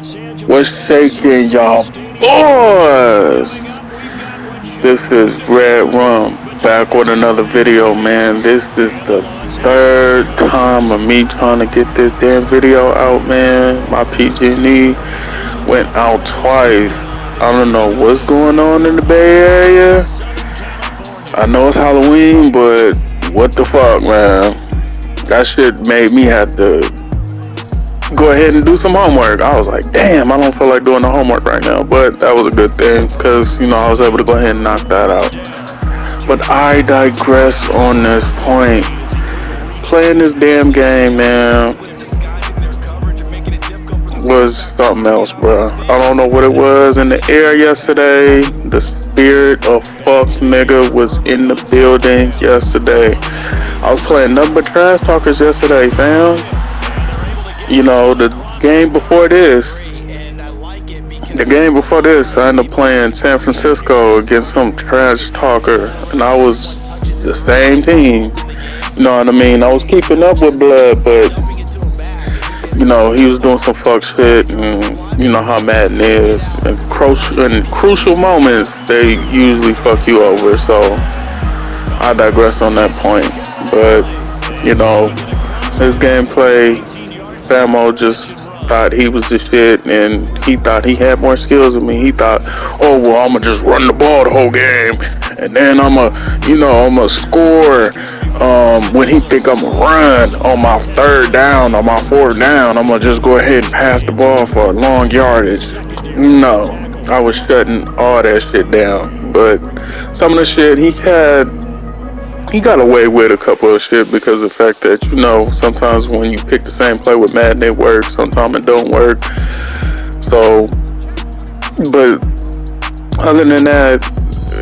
What's shaking, y'all boys? This is Red Rum back with another video, man. This is the third time of me trying to get this damn video out, man. My PG&E went out twice. I don't know what's going on in the Bay Area. I know it's Halloween, but what the fuck, man? That shit made me have to go ahead and do some homework. I was like, damn, I don't feel like doing the homework right now. But that was a good thing because, I was able to go ahead and knock that out. But I digress on this point. Playing this damn game, man, was something else, bro. I don't know what it was in the air yesterday. The spirit of fuck nigga was in the building yesterday. I was playing nothing but trash talkers yesterday, fam. The game before this, I ended up playing San Francisco against some trash talker, and I was the same team. You know what I mean? I was keeping up with Blood, but he was doing some fuck shit, and you know how Madden is. In crucial moments, they usually fuck you over. So I digress on that point. But his gameplay, Famo just thought he was the shit, and he thought he had more skills than me. He thought, oh well, I'ma just run the ball the whole game, and then I'ma score. When he think I'ma run on my third down or my fourth down, I'ma just go ahead and pass the ball for a long yardage. No, I was shutting all that shit down. But some of the shit he got away with a couple of shit because of the fact that, sometimes when you pick the same play with Madden, it works. Sometimes it don't work. So, but other than that,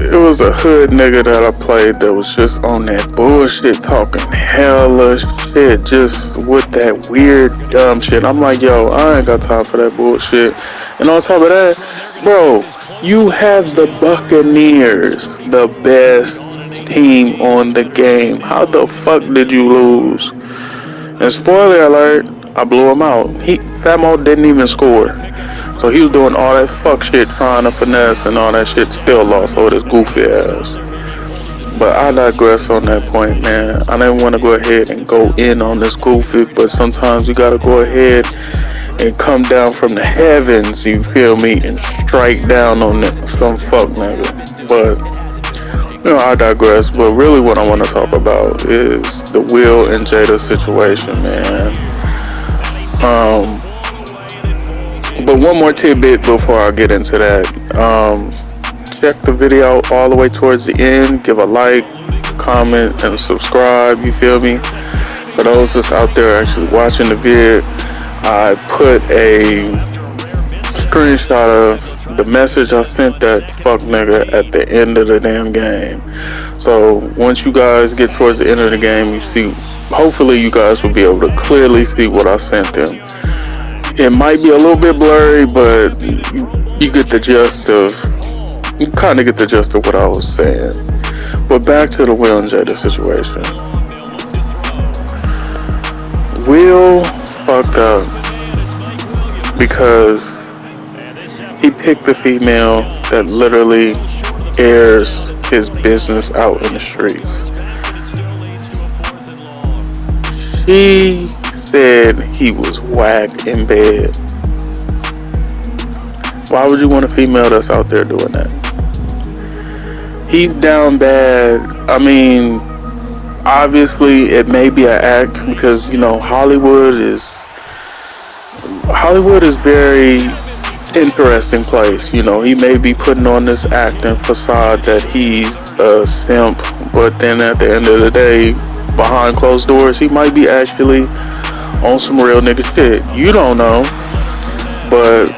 it was a hood nigga that I played that was just on that bullshit, talking hella shit, just with that weird, dumb shit. I'm like, yo, I ain't got time for that bullshit. And on top of that, bro, you have the Buccaneers, the best team on the game. How the fuck did you lose? And spoiler alert, I blew him out. Famo didn't even score. So he was doing all that fuck shit, trying to finesse and all that shit, still lost over this goofy ass. But I digress on that point, man. I didn't want to go ahead and go in on this goofy, but sometimes you gotta go ahead and come down from the heavens, you feel me, and strike down on some fuck nigga. But I digress. But really what I want to talk about is the Will and Jada situation, man. But one more tidbit before I get into that. Check the video all the way towards the end. Give a like, comment, and subscribe. You feel me? For those that's out there actually watching the vid, I put a screenshot of the message I sent that fuck nigga at the end of the damn game. So once you guys get towards the end of the game, you see, hopefully you guys will be able to clearly see what I sent them. It might be a little bit blurry, but you get the gist of, you kind of get the gist of what I was saying. But back to the Will and Jada situation. Will fucked up because he picked the female that literally airs his business out in the streets. She said he was whack in bed. Why would you want a female that's out there doing that? He's down bad. I mean, obviously it may be an act because Hollywood is very interesting place. He may be putting on this acting facade that he's a simp, but then at the end of the day, behind closed doors, he might be actually on some real nigga shit. You don't know. But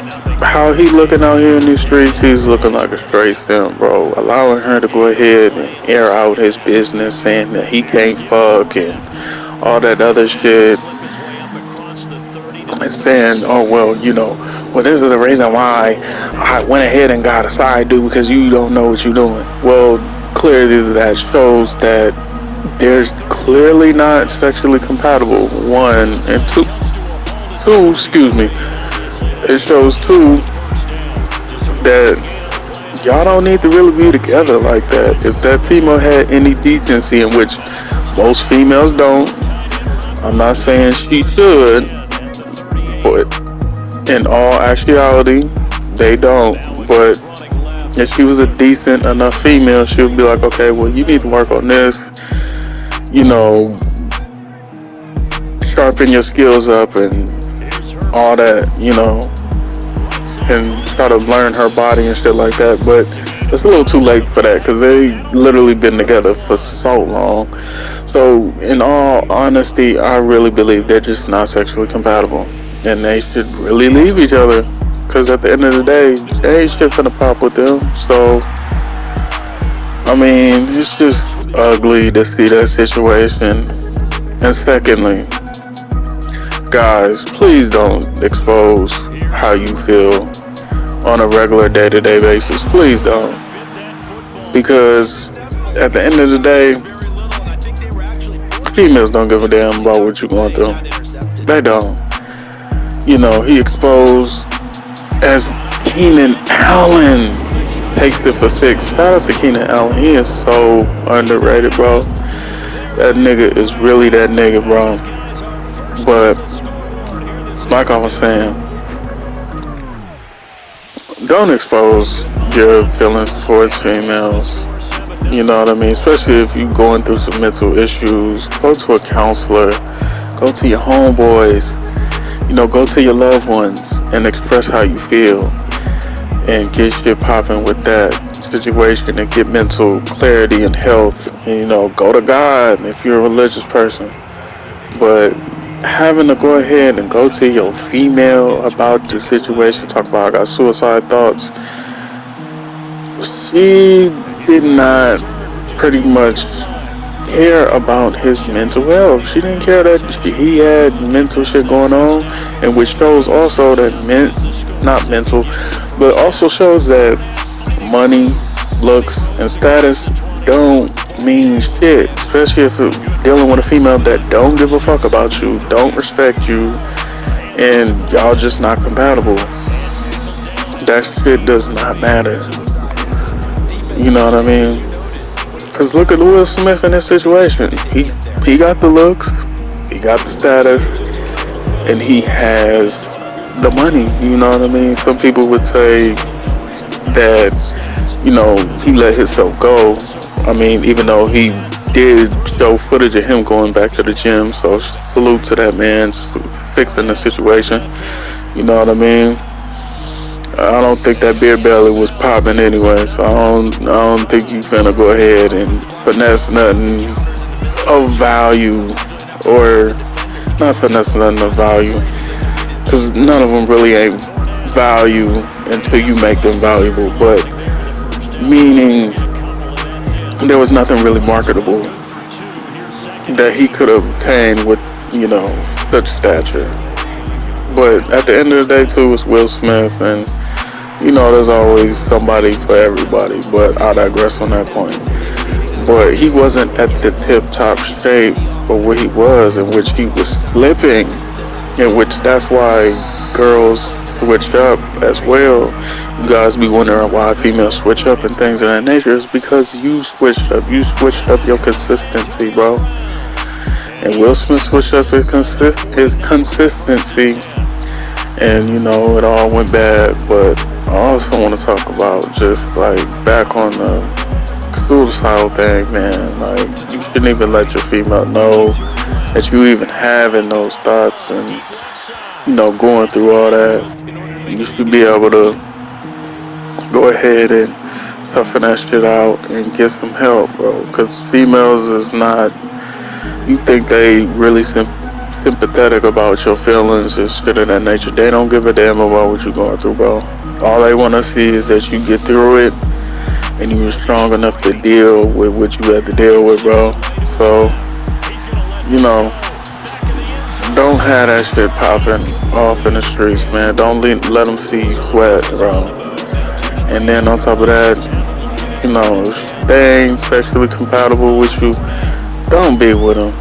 how he looking out here in these streets, he's looking like a straight simp, bro. Allowing her to go ahead and air out his business, saying that he can't fuck and all that other shit. And saying, oh well, this is the reason why I went ahead and got a side dude, because you don't know what you're doing. Well, clearly that shows that they're clearly not sexually compatible. One, and two, it shows too that y'all don't need to really be together like that. If that female had any decency, in which most females don't, I'm not saying she should, but in all actuality, they don't. But if she was a decent enough female, she would be like, okay, well, you need to work on this, you know, sharpen your skills up and all that, you know, and try to learn her body and shit like that. But it's a little too late for that because they literally been together for so long. So in all honesty, I really believe they're just not sexually compatible and they should really leave each other, because at the end of the day, they ain't shit finna pop with them. So I mean, it's just ugly to see that situation. And secondly, guys, please don't expose how you feel on a regular day-to-day basis. Please don't. Because at the end of the day, females don't give a damn about what you're going through. They don't. You know, he exposed as Keenan Allen takes it for 6. Shout out to Keenan Allen. He is so underrated, bro. That nigga is really that nigga, bro. But like I was saying, don't expose your feelings towards females. You know what I mean? Especially if you're going through some mental issues. Go to a counselor. Go to your homeboys. You know, go to your loved ones and express how you feel. And get shit popping with that situation and get mental clarity and health. And, you know, go to God if you're a religious person. But having to go ahead and go to your female about the situation, talk about I got suicide thoughts. She did not pretty much care about his mental health. She didn't care that he had mental shit going on, and which shows also that not mental, but also shows that money, looks, and status don't mean shit, especially if you're dealing with a female that don't give a fuck about you, don't respect you, and y'all just not compatible. That shit does not matter. You know what I mean? Because look at Will Smith in this situation. He got the looks, he got the status, and he has the money. You know what I mean? Some people would say that, you know, he let himself go. I mean, even though he did show footage of him going back to the gym, so salute to that man fixing the situation. You know what I mean? I don't think that beer belly was popping anyway, so I don't think you finna go ahead and finesse nothing of value, or not finesse nothing of value, because none of them really ain't value until you make them valuable. But meaning there was nothing really marketable that he could obtain with, you know, such stature. But at the end of the day too, it's Will Smith, and you know, there's always somebody for everybody, but I digress on that point. But he wasn't at the tip-top shape of where he was, in which he was slipping, in which that's why girls switched up as well. You guys be wondering why females switch up and things of that nature. It's because you switched up. You switched up your consistency, bro. And Will Smith switched up his consistency, and you know, it all went bad. But I also want to talk about just like back on the suicidal thing, man. Like, you shouldn't even let your female know that you even having those thoughts, and you know, going through all that. You should be able to go ahead and toughen that shit out and get some help, bro. Because females is not, you think they really sympathetic about your feelings and shit of that nature. They don't give a damn about what you're going through, bro. All they want to see is that you get through it and you were strong enough to deal with what you had to deal with, bro. So, you know, don't have that shit popping off in the streets, man. Don't let them see you sweat, bro. And then on top of that, you know, if they ain't sexually compatible with you, don't be with them.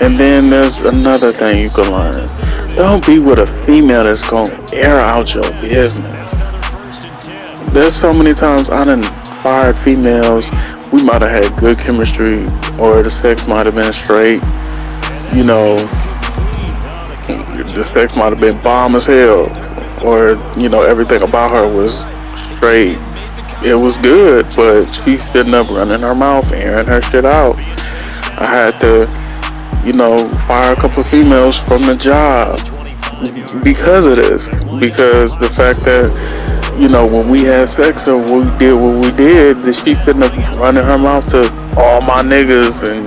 And then there's another thing you can learn. Don't be with a female that's gonna air out your business. There's so many times I done fired females. We might have had good chemistry, or the sex might have been straight. You know, the sex might have been bomb as hell, or everything about her was straight. It was good, but she's sitting up running her mouth, airing her shit out. I had to, fire a couple of females from the job because of this. Because the fact that, when we had sex or we did what we did, that she sitting up running her mouth to all my niggas, and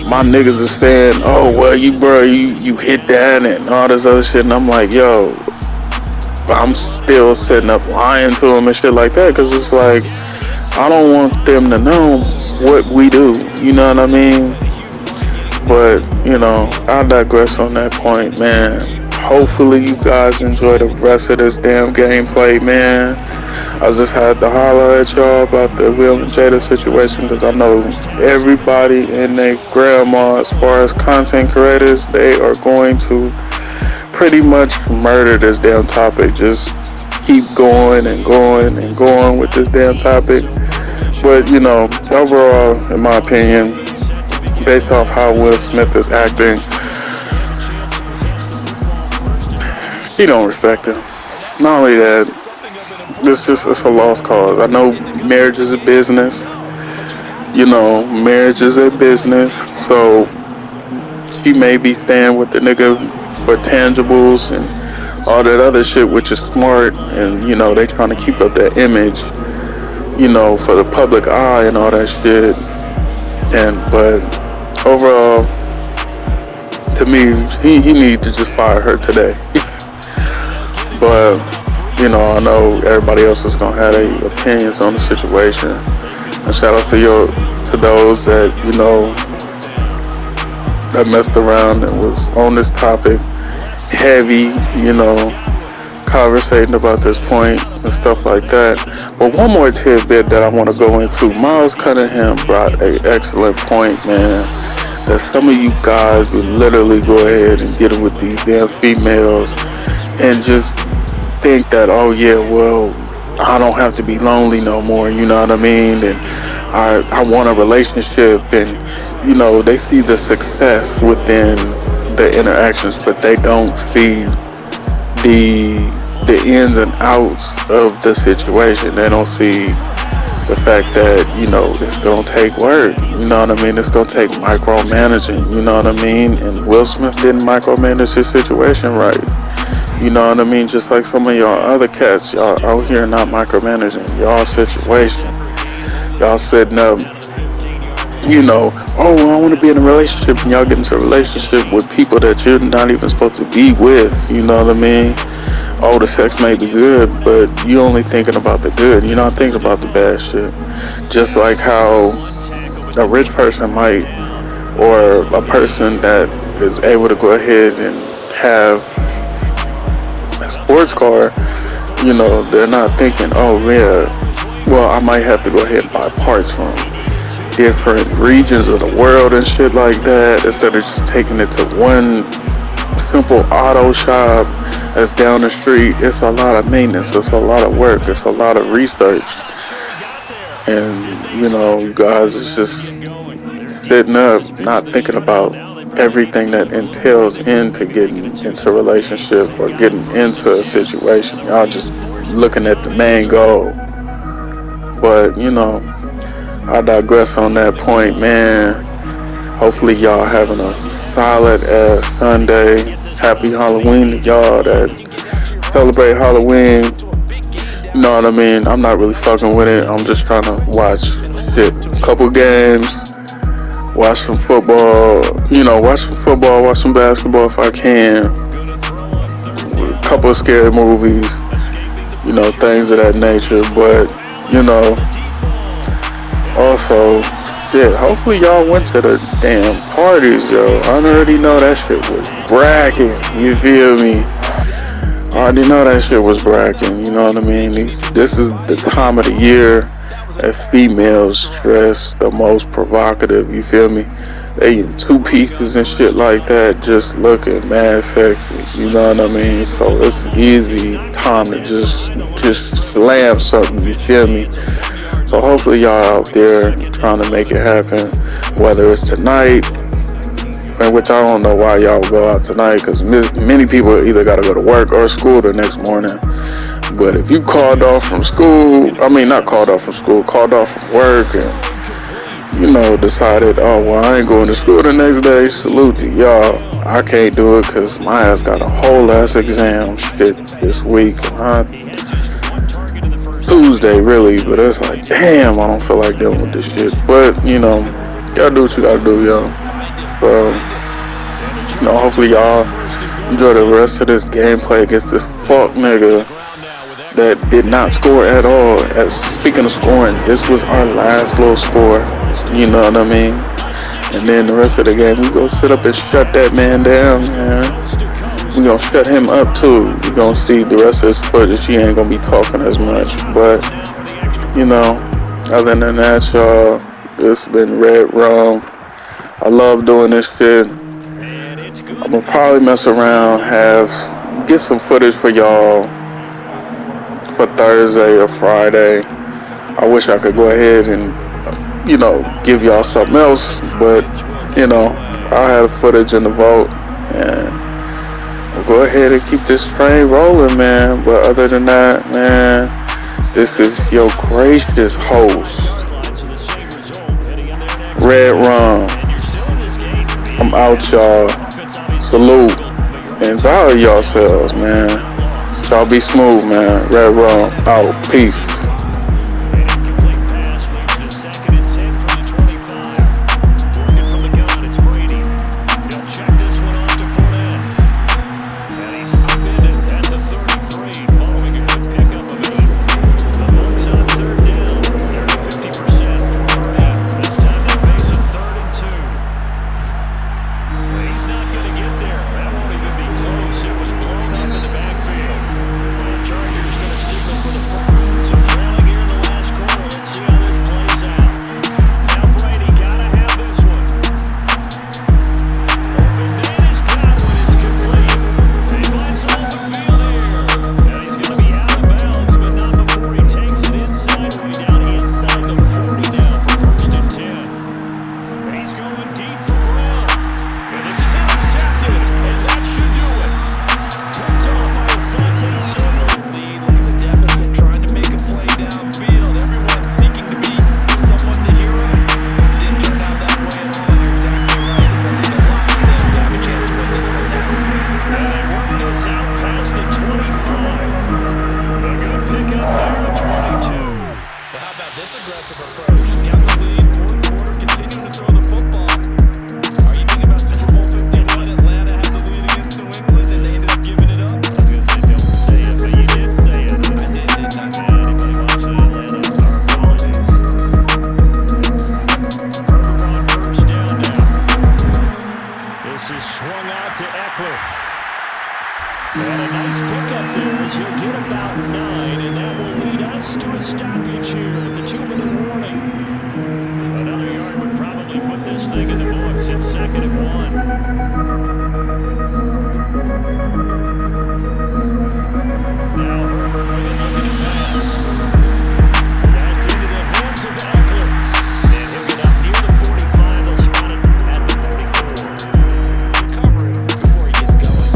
my niggas is saying, oh, well, you hit that and all this other shit. And I'm like, yo, I'm still sitting up lying to them and shit like that, because it's like, I don't want them to know what we do, you know what I mean? But, I digress on that point, man. Hopefully you guys enjoy the rest of this damn gameplay, man. I just had to holler at y'all about the Will and Jada situation, because I know everybody and their grandma, as far as content creators, they are going to pretty much murder this damn topic. Just keep going and going and going with this damn topic. But, overall, in my opinion, based off how Will Smith is acting, she don't respect him. Not only that, it's a lost cause. I know marriage is a business. Marriage is a business. So she may be staying with the nigga for tangibles and all that other shit, which is smart. And, they trying to keep up that image, for the public eye and all that shit. But overall, to me, he need to just fire her today. But, I know everybody else is going to have their opinions on the situation. And shout out to those that, that messed around and was on this topic heavy, conversating about this point and stuff like that. But one more tidbit that I want to go into. Miles Cunningham brought an excellent point, man. That some of you guys would literally go ahead and get with these damn females and just think that, oh yeah, well, I don't have to be lonely no more, you know what I mean? And I want a relationship, and they see the success within the interactions, but they don't see the ins and outs of the situation. They don't see the fact that, it's gonna take work, you know what I mean? It's gonna take micromanaging, you know what I mean? And Will Smith didn't micromanage his situation right. You know what I mean? Just like some of y'all other cats, y'all out here not micromanaging y'all situation. Y'all setting up, oh, I want to be in a relationship, and y'all get into a relationship with people that you're not even supposed to be with. You know what I mean? Oh, the sex may be good, but you only thinking about the good. You're not thinking about the bad shit. Just like how a rich person might, or a person that is able to go ahead and have a sports car, they're not thinking, oh yeah, well, I might have to go ahead and buy parts from different regions of the world and shit like that, instead of just taking it to one simple auto shop that's down the street. It's a lot of maintenance, it's a lot of work, it's a lot of research. And, you guys is just sitting up, not thinking about everything that entails into getting into a relationship or getting into a situation. Y'all just looking at the main goal. But, I digress on that point, man. Hopefully y'all having a solid ass Sunday. Happy Halloween to y'all that celebrate Halloween. You know what I mean? I'm not really fucking with it. I'm just trying to watch shit. Couple games. Watch some football. Watch some basketball if I can. A couple of scary movies. Things of that nature. But, also, shit, hopefully y'all went to the damn parties, yo. I already know that shit was bracking, you feel me? I already know that shit was bracking, you know what I mean? This is the time of the year that females dress the most provocative, you feel me? they in two pieces and shit like that, just looking mad sexy. You know what I mean? So it's easy time to just slam something. You feel me? So hopefully y'all out there trying to make it happen, whether it's tonight, which I don't know why y'all go out tonight, because many people either got to go to work or school the next morning. But if you called off from school, I mean not called off from school, called off from work, and decided, oh well, I ain't going to school the next day, salute to y'all. I can't do it because my ass got a whole ass exam shit this week. Tuesday really, but it's like, damn, I don't feel like dealing with this shit. But gotta do what you gotta do, y'all. So hopefully y'all enjoy the rest of this gameplay against this fuck nigga that did not score at all. Speaking of scoring, this was our last little score. You know what I mean? And then the rest of the game, we gonna sit up and shut that man down, man. We gonna shut him up too. We gonna see the rest of his footage. He ain't gonna be talking as much. But other than that, y'all, it's been Red Rum. I love doing this shit. I'm gonna probably mess around, get some footage for y'all for Thursday or Friday. I wish I could go ahead and give y'all something else, but I have footage in the vault, and we'll go ahead and keep this train rolling, man. But other than that, man, this is your gracious host, Red Rum. I'm out, y'all. Salute and value yourselves, man. Y'all be smooth, man. Red Rum out. Peace. And a nice pickup there as he'll get about 9, and that will lead us to a stoppage here at the 2-minute warning. Another yard would probably put this thing in the books. It's 2nd and 1. Now Herbert with a look at the pass. That's into the hands of Eckler. And he'll get up near the 45. They'll spot it at the 44. Covering before he gets going.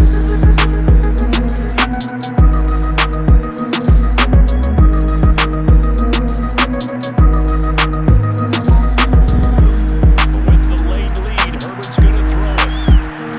With the late lead, Herbert's going to throw it.